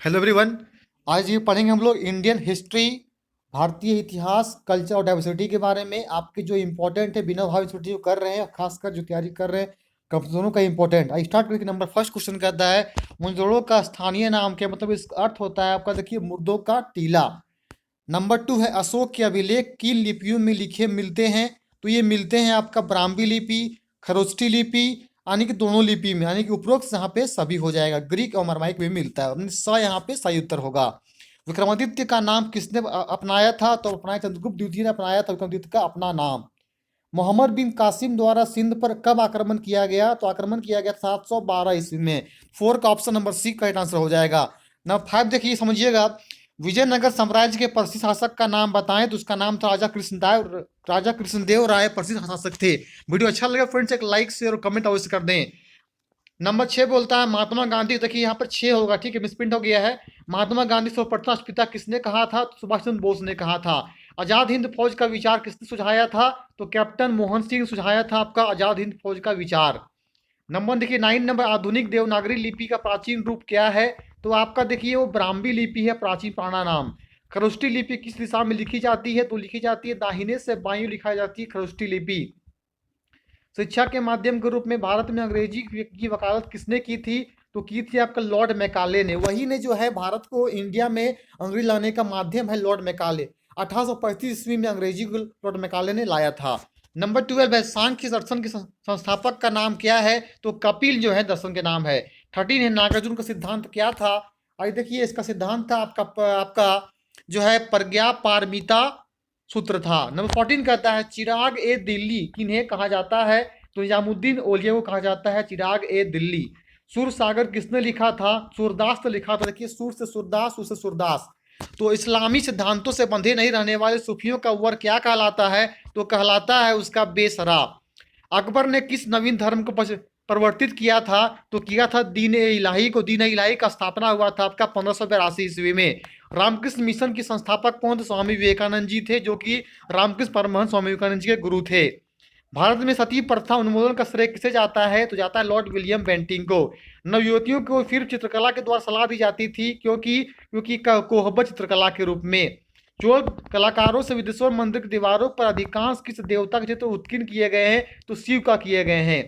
Hello everyone. आज ये पढ़ेंगे हम लोग इंडियन हिस्ट्री, भारतीय इतिहास, कल्चर और डाइवर्सिटी के बारे में। आपके जो इम्पोर्टेंट है बिना भाव जो कर रहे हैं, खासकर जो तैयारी कर रहे हैं, कब दोनों का इम्पोर्टेंट। आई स्टार्ट करके नंबर फर्स्ट क्वेश्चन कहता है मुंजोड़ों का स्थानीय नाम क्या, मतलब इसका अर्थ होता है आपका, देखिए, मुर्दों का टीला। नंबर टू है अशोक के अभिलेख किन लिपियों में लिखे मिलते हैं, तो ये मिलते हैं आपका ब्राह्मी लिपि, खरोष्ठी लिपि, यानी कि दोनों लिपि में, यानी कि उपरोक्त यहाँ पे सभी हो जाएगा। ग्रीक और मरमाइक में मिलता है, यानी स यहाँ पे सही उत्तर होगा। विक्रमादित्य का नाम किसने अपनाया था, तो अपनाया चंद्रगुप्त द्वितीय ने अपनाया था विक्रमादित्य का अपना नाम। मोहम्मद बिन कासिम द्वारा सिंध पर कब आक्रमण किया गया, तो आक्रमण किया गया 712 ईस्वी में। फोर का ऑप्शन नंबर सी का आंसर हो जाएगा। नंबर फाइव देखिए, समझिएगा, विजयनगर साम्राज्य के प्रसिद्ध शासक का नाम बताएं, तो उसका नाम था राजा कृष्णदेव राय प्रसिद्ध शासक थे। वीडियो अच्छा लगा फ्रेंड्स, एक लाइक शेयर और कमेंट अवश्य कर दें। नंबर 6 बोलता है महात्मा गांधी, देखिए यहाँ पर 6 होगा, ठीक है, मिसप्रिंट हो गया है। महात्मा गांधी सर्वप्रथम राष्ट्रपिता किसने कहा था, तो सुभाष चंद्र बोस ने कहा था। आजाद हिंद फौज का विचार किसने सुझाया था, तो कैप्टन मोहन सिंह ने सुझाया था आपका आजाद हिंद फौज का विचार। नंबर देखिए 9 नंबर, आधुनिक देवनागरी लिपि का प्राचीन रूप क्या है, तो आपका देखिए वो ब्राह्मी लिपि है, प्राचीन प्राणानाम। खरोष्ठी लिपि किस दिशा में लिखी जाती है, तो लिखी जाती है दाहिने से बाईं लिखा जाती है खरोष्ठी लिपि। शिक्षा के माध्यम के रूप में भारत में अंग्रेजी की वकालत किसने की थी, तो की थी आपका लॉर्ड मैकाले ने। वही ने जो है भारत को इंडिया में अंग्रेजी लाने का माध्यम है लॉर्ड मैकाले। 1835 ईस्वी में अंग्रेजी को लॉर्ड मैकाले ने लाया था। नंबर 12 है सांख्य दर्शन के संस्थापक का नाम क्या है, तो कपिल जो है दर्शन के नाम है। 13 है नागार्जुन का सिद्धांत क्या था, आई देखिए इसका सिद्धांत था आपका जो है प्रज्ञा पारमिता सूत्र था। नंबर 14 कहता है चिराग ए दिल्ली किन्हें कहा जाता है, तो निजामुद्दीन औलिया को कहा जाता है चिराग ए दिल्ली। सूर सागर किसने लिखा था, सूरदास ने लिखा था। देखिए सूर से सूरदास, सूर से सूरदास। तो इस्लामी सिद्धांतों से बंधे नहीं रहने वाले सूफियों का वर्ग क्या कहलाता है, तो कहलाता है उसका बेसरा। अकबर ने किस नवीन धर्म को परिवर्तित किया था, तो किया था दीन ए इलाही को। दीन ए इलाही का स्थापना हुआ था आपका 1582 ईस्वी में। रामकृष्ण मिशन के संस्थापक कौन थे, स्वामी विवेकानंद जी थे, जो कि रामकृष्ण परमहंस स्वामी विवेकानंद जी के गुरु थे। भारत में सती प्रथा उन्मूलन का श्रेय किसे जाता है, तो जाता है लॉर्ड विलियम बेंटिंग को। नवयुवतियों को फिर चित्रकला के द्वारा सलाह दी जाती थी, क्योंकि कोहबर चित्रकला के रूप में। चोल कलाकारों से विदेश्वर मंदिर की दीवारों पर अधिकांश किस देवता के चित्र उत्कीर्ण किए गए हैं, तो शिव का किए गए हैं।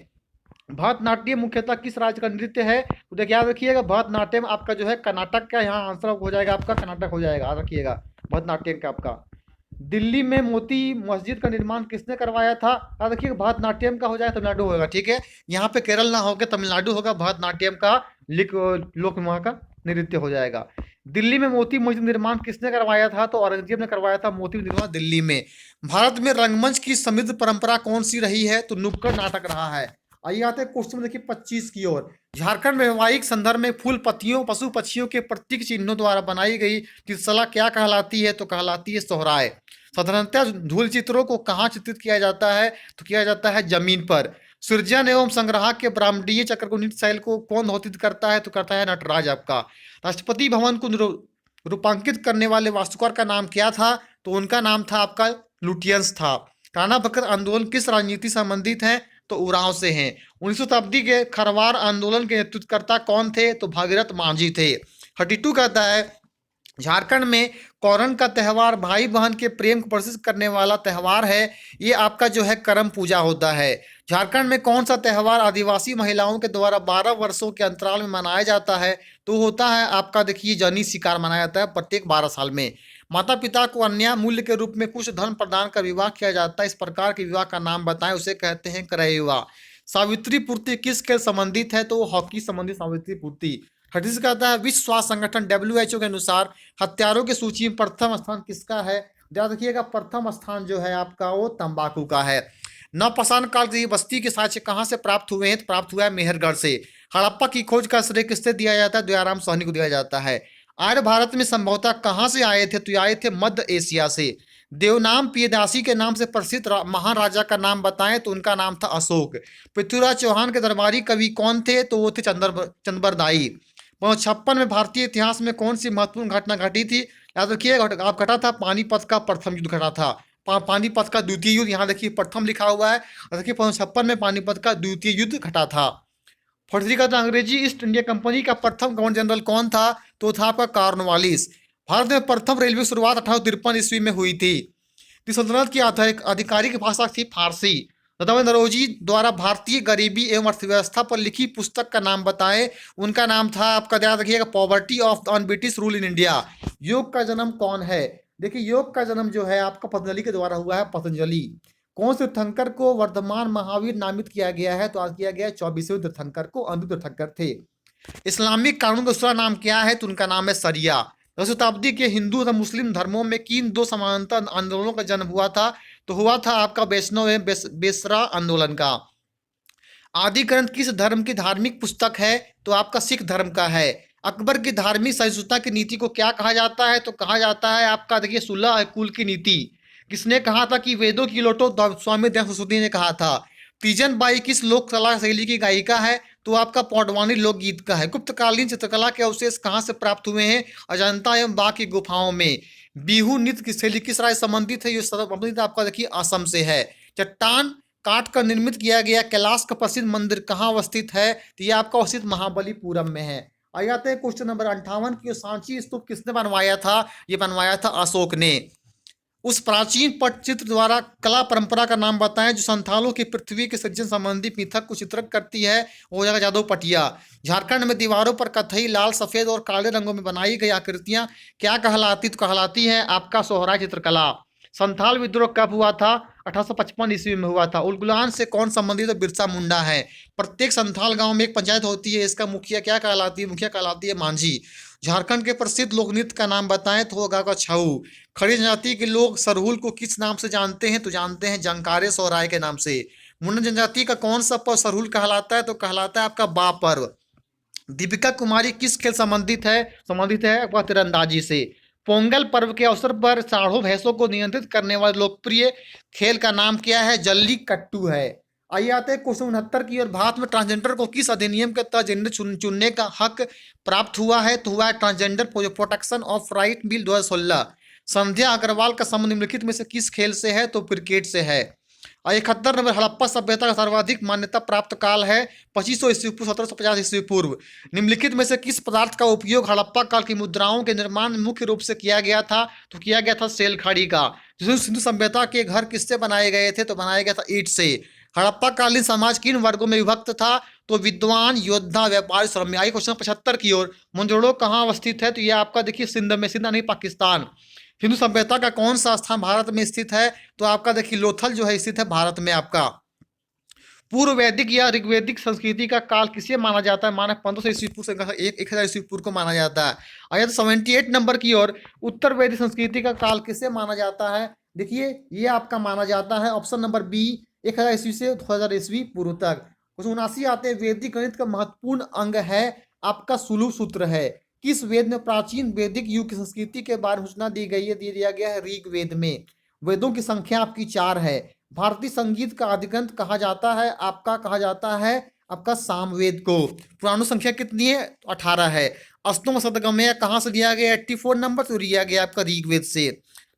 भरतनाट्यम मुख्यतः किस राज्य का नृत्य है, तो देखिए याद रखिएगा भरतनाट्यम आपका जो है कर्नाटक का, यहाँ आंसर हो जाएगा आपका कर्नाटक हो जाएगा, याद रखिएगा भरतनाट्यम का आपका। दिल्ली में मोती मस्जिद का निर्माण किसने करवाया था, याद रखिएगा भरतनाट्यम का हो जाएगा, तमिलनाडु होगा, ठीक है। यहाँ पे केरल ना होकर तमिलनाडु होगा, भरतनाट्यम का लोक वहाँ का नृत्य हो जाएगा। दिल्ली में मोती मस्जिद निर्माण किसने करवाया था, तो औरंगजेब ने करवाया था मोती निर्माण दिल्ली में। भारत में रंगमंच की समृद्ध परंपरा कौन सी रही है, तो नुक्कड़ नाटक रहा है। आइए आते हैं क्वेश्चन देखिए 25 की ओर। झारखंड में वैवाहिक संदर्भ में फूल पत्तियों पशु पक्षियों के प्रतीक चिन्हों द्वारा बनाई गई चित्रकला क्या कहलाती है, तो कहलाती है सोहराय। साधारणतः धूल चित्रों को कहाँ चित्रित किया जाता है, तो किया जाता है जमीन पर। सृजन एवं संग्रह के ब्राह्मणीय चक्र को नृत्य शैली को कौन धोतित करता है, तो करता है नटराज आपका। राष्ट्रपति भवन को रूपांकित करने वाले वास्तुकार का नाम क्या था, तो उनका नाम था आपका लुटियंस था। काना बकर आंदोलन किस राजनीति संबंधित है, तो उरांव से हैं। 19वीं शताब्दी के खरवार आंदोलन के नेतृत्वकर्ता कौन थे, तो भागीरथ मांझी थे। 32 कहता है झारखंड में कौरन का त्यौहार भाई बहन के प्रेम को प्रदर्शित करने वाला त्यौहार है। ये आपका जो है करम पूजा होता है। झारखंड में कौन सा त्यौहार आदिवासी महिलाओं के द्वारा 12 वर्षों के अंतराल में मनाया जाता है, तो होता है आपका देखिए जनी शिकार मनाया जाता है प्रत्येक 12 साल में। माता पिता को अन्य मूल्य के रूप में कुछ धन प्रदान कर विवाह किया जाता है, इस प्रकार के विवाह का नाम बताएं, उसे कहते हैं क्रय विवाह। सावित्री पूर्ति किसके संबंधित है, तो हॉकी संबंधित सावित्री पूर्ति। 36 कहता है विश्व स्वास्थ्य संगठन WHO के अनुसार हत्यारों की सूची में प्रथम स्थान किसका है, याद रखिएगा प्रथम स्थान जो है आपका वो तंबाकू का है। नवपाषाण काल की बस्ती के साक्ष्य कहाँ से प्राप्त हुए हैं, तो प्राप्त हुआ है मेहरगढ़ से। हड़प्पा की खोज का श्रेय किससे दिया जाता है, दयाराम साहनी को दिया जाता है। आर्य भारत में संभवतः कहाँ से आए थे, तो ये आए थे मध्य एशिया से। देवनाम पियदासी के नाम से प्रसिद्ध महाराजा का नाम बताएं, तो उनका नाम था अशोक। पृथ्वीराज चौहान के दरबारी कवि कौन थे, तो वो थे चंद्रबरदाई। 1956 में भारतीय इतिहास में कौन सी महत्वपूर्ण घटना घटी थी, याद रखिए आप घटा था पानीपत का प्रथम युद्ध घटा था। पानीपत का द्वितीय युद्ध, यहाँ देखिए प्रथम लिखा हुआ है, और देखिए 1956 में पानीपत का द्वितीय युद्ध घटा था। 43 का था अंग्रेजी ईस्ट इंडिया कंपनी का प्रथम गवर्नर जनरल कौन था? तो था आपका कॉर्नवालिस। भारत में प्रथम रेलवे की शुरुआत 1853 ईस्वी में हुई थी। सल्तनत की आधिकारिक भाषा थी फारसी। दादा नौरोजी द्वारा भारतीय गरीबी एवं अर्थव्यवस्था पर लिखी पुस्तक का नाम बताएं। उनका नाम था, आपका ध्यान रखिएगा, poverty of on British rule in India. योग का जन्म कौन है? देखिए, योग का जन्म जो है आपका पतंजलि के द्वारा हुआ है। पतंजलि। कौन से तीर्थंकर को वर्धमान महावीर नामित किया गया है? तो आज किया गया है 24वें तीर्थंकर को। अंधु तीर्थंकर थे। इस्लामिक कानून का दूसरा नाम क्या है? तो उनका नाम है सरिया। 10वीं शताब्दी के हिंदू तथा मुस्लिम धर्मों में किन दो समानांतर आंदोलनों का जन्म हुआ था? तो हुआ था आपका वैष्णव एवं बेसरा आंदोलन का। आदि ग्रंथ किस धर्म की धार्मिक पुस्तक है? तो आपका सिख धर्म का है। अकबर की धार्मिक सहिष्णुता की नीति को क्या कहा जाता है? तो कहा जाता है आपका, देखिए, सुलह कुल की नीति। किसने कहा था? कि वेदों की लोटो स्वामी दयानंद सरस्वती ने कहा था। तीजन बाई किस लोक कला शैली की गायिका है? तो आपका पौडवानी लोकगीत का है। गुप्तकालीन चित्रकला के अवशेष कहाँ से प्राप्त हुए हैं? अजंता एवं बाघ की गुफाओं में। बिहू नृत्य की शैली किस राज्य संबंधित है? ये संबंधित आपका देखिए असम से है। चट्टान काट कर निर्मित किया गया कैलाश का प्रसिद्ध मंदिर कहाँ अवस्थित है? तो ये आपका अवस्थित महाबलीपुरम में है। आइए आते हैं क्वेश्चन नंबर 58 की। सांची स्तूप किसने बनवाया था? ये बनवाया था अशोक ने। उस प्राचीन पटचित्र द्वारा कला परंपरा का नाम बताएं जो संथालों की पृथ्वी के सृजन संबंधी मिथक को चित्रित करती है। हो जाएगा जादव पटिया। झारखंड में दीवारों पर कथई, लाल, सफेद और काले रंगों में बनाई गई आकृतियां क्या कहलाती? तो कहलाती है आपका सोहराय चित्रकला। संथाल विद्रोह कब हुआ था? 1855 ईस्वी में हुआ था। उलगुलान से कौन संबंधित? तो बिरसा मुंडा है। प्रत्येक संथाल गांव में एक पंचायत होती है, इसका मुखिया क्या कहलाती है? मुखिया कहलाती है मांझी। झारखंड के प्रसिद्ध लोक नृत्य का नाम बताएं। तो होगा छऊ। खड़ी जनजाति के लोग सरहुल को किस नाम से जानते हैं? तो जानते हैं जंकारे सोहराय के नाम से। मुंडन जनजाति का कौन सा पर्व सरहुल कहलाता है? तो कहलाता है आपका बा पर्व। दीपिका कुमारी किस खेल संबंधित है? संबंधित है वह तीरंदाजी से। पोंगल पर्व के अवसर पर साढ़ू भैंसों को नियंत्रित करने वाले लोकप्रिय खेल का नाम क्या है? जल्ली कट्टू है। आइए आते हैं क्वेश्चन 69 की ओर। भारत में ट्रांसजेंडर को किस अधिनियम के तहत जेंडर चुनने का हक प्राप्त हुआ है? तो हुआ है transgender protection of right bill 2016। संध्या अग्रवाल का संबंध निम्नलिखित में से किस खेल से है? तो क्रिकेट से है। 71 नंबर, हड़प्पा सभ्यता का सर्वाधिक मान्यता प्राप्त काल है 2500 ईस्वी पूर्व 1750 ईस्वी पूर्व। निम्नलिखित में से किस पदार्थ का उपयोग हड़प्पा काल की मुद्राओं के निर्माण में मुख्य रूप से किया गया था? तो किया गया था सेल खाड़ी का। सिंधु सभ्यता के घर किससे बनाए गए थे? तो बनाया गया था ईंट से। हड़प्पा कालीन समाज किन वर्गों में विभक्त था? तो विद्वान, योद्धा, व्यापारी, श्रमिक। आई क्वेश्चन 75 की ओर। मोहनजोदड़ो कहाँ अवस्थित है? तो यह आपका देखिए सिंध में, सिंध नहीं पाकिस्तान। हिंदू सभ्यता का कौन सा स्थान भारत में स्थित है? तो आपका देखिए लोथल जो है स्थित है भारत में आपका। पूर्व वैदिक या ऋग्वैदिक संस्कृति का काल किसे माना जाता है? मानक 1500 ईस्वी पूर्व से 1000 ईस्वी पूर्व को माना जाता है। आइए तो 78 नंबर की ओर। उत्तर वैदिक संस्कृति का काल किसे माना जाता है? देखिए ये आपका माना जाता है ऑप्शन नंबर बी, 1000 ईस्वी से 2000 ईस्वी पूर्व तक। कुछ 79 आते हैं। वैदिक गणित का महत्वपूर्ण अंग है आपका सुलभ सूत्र है। किस वेद में प्राचीन वैदिक युग की संस्कृति के बारे में सूचना दी गई है? दिया गया है ऋग्वेद में। वेदों की संख्या आपकी 4 है। भारतीय संगीत का आदिग्रंथ कहा जाता है आपका, कहा जाता है आपका सामवेद को। पुराणों संख्या कितनी है? 18 है। अष्टोम सदगमय कहाँ से दिया गया? 84 नंबर से दिया गया आपका ऋग्वेद से।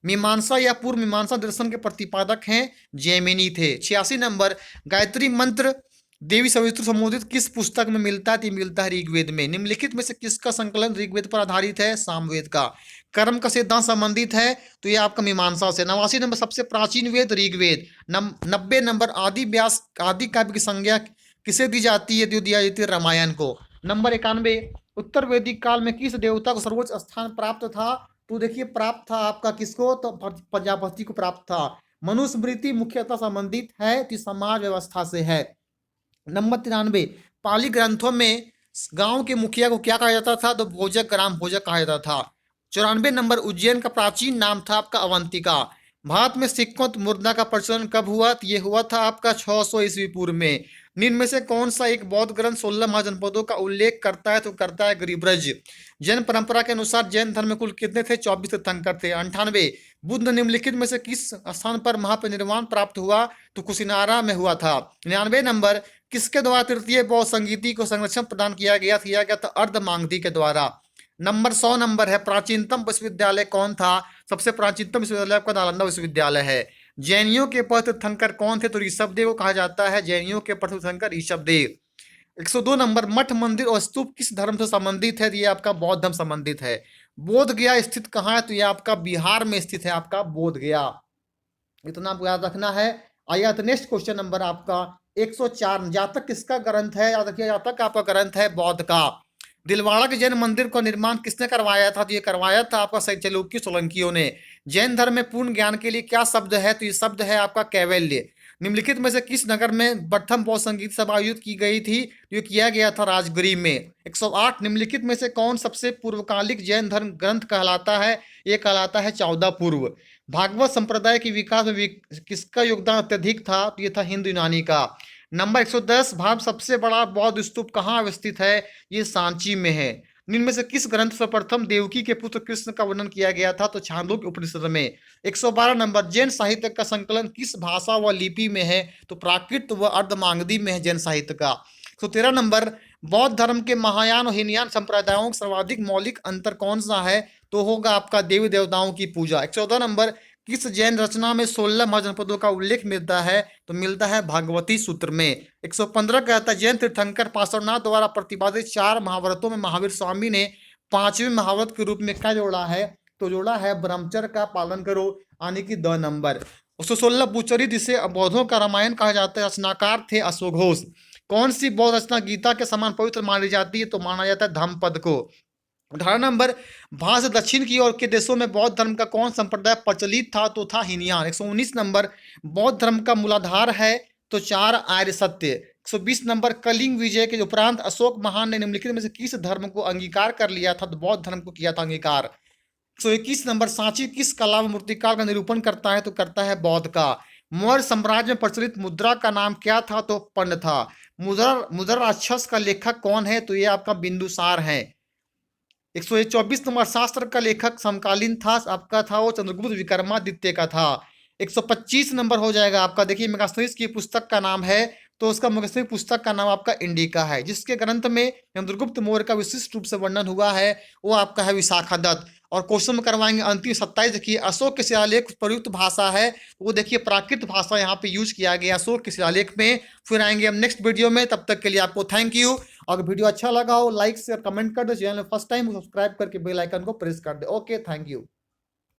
मीमांसा या पूर्व मीमांसा दर्शन के प्रतिपादक हैं जैमिनी थे। 86 नंबर, गायत्री मंत्र देवी सवित्र संबोधित किस पुस्तक में मिलता है? मिलता है ऋग्वेद में। निम्नलिखित में से किसका संकलन ऋग्वेद पर आधारित है? सामवेद का। कर्म का सिद्धांत संबंधित है तो ये आपका मीमांसा से। 89 नंबर, सबसे प्राचीन वेद ऋग्वेद। 90 नंबर, आदि व्यास आदि काव्य की संज्ञा किसे दी जाती है? तो दिया जाती है रामायण को। नंबर 91, उत्तर वैदिक काल में किस देवता को सर्वोच्च स्थान प्राप्त था? तो देखिए प्राप्त था आपका किसको? तो प्रजापति को प्राप्त था। मनुस्मृति मुख्यतः संबंधित है तो समाज व्यवस्था से है। नंबर 93, पाली ग्रंथों में गांव के मुखिया को क्या कहा जाता था? तो भोजक, ग्राम भोजक कहा जाता था। 94 नंबर, उज्जैन का प्राचीन नाम था आपका अवंतिका। भारत में सिक्कों मुद्रा का प्रचलन कब हुआ? तो ये हुआ था आपका 600 ईस्वी पूर्व में। निम्न में से कौन सा एक बौद्ध ग्रंथ 16 महाजनपदों का उल्लेख करता है? तो करता है गिरिब्रज। जैन परंपरा के अनुसार जैन धर्म में कुल कितने थे? 24 तीर्थंकर थे। 98, बुद्ध निम्नलिखित में से किस स्थान पर महापरिनिर्वाण प्राप्त हुआ? तो कुशिनारा में हुआ था। 99 नंबर, किसके द्वारा तृतीय बौद्ध संगीति को संरक्षण प्रदान किया गया था अर्धमांगधी के द्वारा। नंबर 100 नंबर है, प्राचीनतम विश्वविद्यालय कौन था? सबसे प्राचीनतम विश्वविद्यालय आपका नालंदा विश्वविद्यालय है। जैनियों के प्रथम तीर्थंकर कौन थे? तो ऋषभदेव को कहा जाता है जैनियों के प्रथम तीर्थंकर ऋषभदेव। 102 नंबर, मठ मंदिर और स्तूप किस धर्म से संबंधित है? तो ये आपका बौद्ध धर्म संबंधित है। बोध गया स्थित कहाँ है? तो ये आपका बिहार में स्थित है, आपका बोध गया। इतना आपको याद रखना है। आइए तो नेक्स्ट क्वेश्चन नंबर आपका 104, जातक किसका ग्रंथ है? याद रखिए, जातक आपका ग्रंथ है बौद्ध का। दिलवाड़ा के जैन मंदिर का निर्माण किसने करवाया था? तो ये करवाया था आपका सैचलुक्य सोलंकियों ने। जैन धर्म में पूर्ण ज्ञान के लिए क्या शब्द है? तो ये शब्द है आपका कैवल्य। निम्नलिखित में से किस नगर में प्रथम बौद्ध संगीत सभा आयोजित की गई थी? ये किया गया था राजगिरी में। 108, निम्नलिखित में से कौन सबसे पूर्वकालिक जैन धर्म ग्रंथ कहलाता है? ये कहलाता है 14 पूर्व। भागवत संप्रदाय के विकास में किसका योगदान अत्यधिक था? तो ये था हिंदू यूनानी का। नंबर 110, भारत सबसे बड़ा बौद्ध स्तूप कहाँ अवस्थित है? ये सांची में है। निम्न में से किस ग्रंथ से प्रथम देवकी के पुत्र कृष्ण का वर्णन किया गया था? तो छांदोग्य उपनिषद में। 112 नंबर, जैन साहित्य का संकलन किस भाषा व लिपि में है? तो प्राकृत व अर्धमागधी में है जैन साहित्य का। 113 नंबर, बौद्ध धर्म के महायान और हीनयान संप्रदायों का सर्वाधिक मौलिक अंतर कौन सा है? तो होगा आपका देवी देवताओं की पूजा। 114 नंबर, किस जैन रचना में 16 महाजनपदों का उल्लेख मिलता है? तो मिलता है भागवती सूत्र में। 115 कहता है, जैन तीर्थंकर पार्श्वनाथ द्वारा प्रतिपादित 4 महाव्रतों में महावीर स्वामी ने 5वें महाव्रत के रूप में क्या जोड़ा है? तो जोड़ा है ब्रह्मचर्य का पालन करो, यानी कि 2 नंबर। 116 बुचरित, जिसे बौद्धों का रामायण कहा जाता है, रचनाकार थे अश्वघोष। कौन सी बौद्ध रचना गीता के समान पवित्र मानी जाती है? तो माना जाता है धम्मपद को। 18 नंबर, भारत से दक्षिण की ओर के देशों में बौद्ध धर्म का कौन संप्रदाय प्रचलित था? तो था हीनयान। 119 नंबर, बौद्ध धर्म का मूलाधार है? तो 4 आर्य सत्य। 120 नंबर, कलिंग विजय के उपरांत अशोक महान ने निम्नलिखित में से किस धर्म को अंगीकार कर लिया था? तो बौद्ध धर्म को किया था अंगीकार। 121 नंबर, सांची किस कला व मूर्तिकार का निरूपण करता है? तो करता है बौद्ध का। मौर्य साम्राज्य में प्रचलित मुद्रा का नाम क्या था? तो पंड था। मुद्रा राक्षस का लेखक कौन है? तो ये आपका बिंदुसार है। 124 नंबर, शास्त्र का लेखक समकालीन था आपका, था वो चंद्रगुप्त विक्रमादित्य का था। 125 नंबर हो जाएगा आपका, देखिए मेगास्थनीज की पुस्तक का नाम है, तो उसका मेगास्थनीज पुस्तक का नाम आपका इंडिका है, जिसके ग्रंथ में चंद्रगुप्त मौर्य का विशिष्ट रूप से वर्णन हुआ है, वो आपका है विशाखादत्त। और क्वेश्चन में करवाएंगे अंतिम 27, देखिए अशोक के शिलालेख प्रयुक्त भाषा है, वो देखिए प्राकृत भाषा यहाँ पे यूज किया गया अशोक के शिलालेख में। फिर आएंगे हम नेक्स्ट वीडियो में, तब तक के लिए आपको थैंक यू। अगर वीडियो अच्छा लगा हो लाइक शेयर कमेंट कर दो, चैनल फर्स्ट टाइम सब्सक्राइब करके बेल आइकन को प्रेस कर दे। Okay, thank you.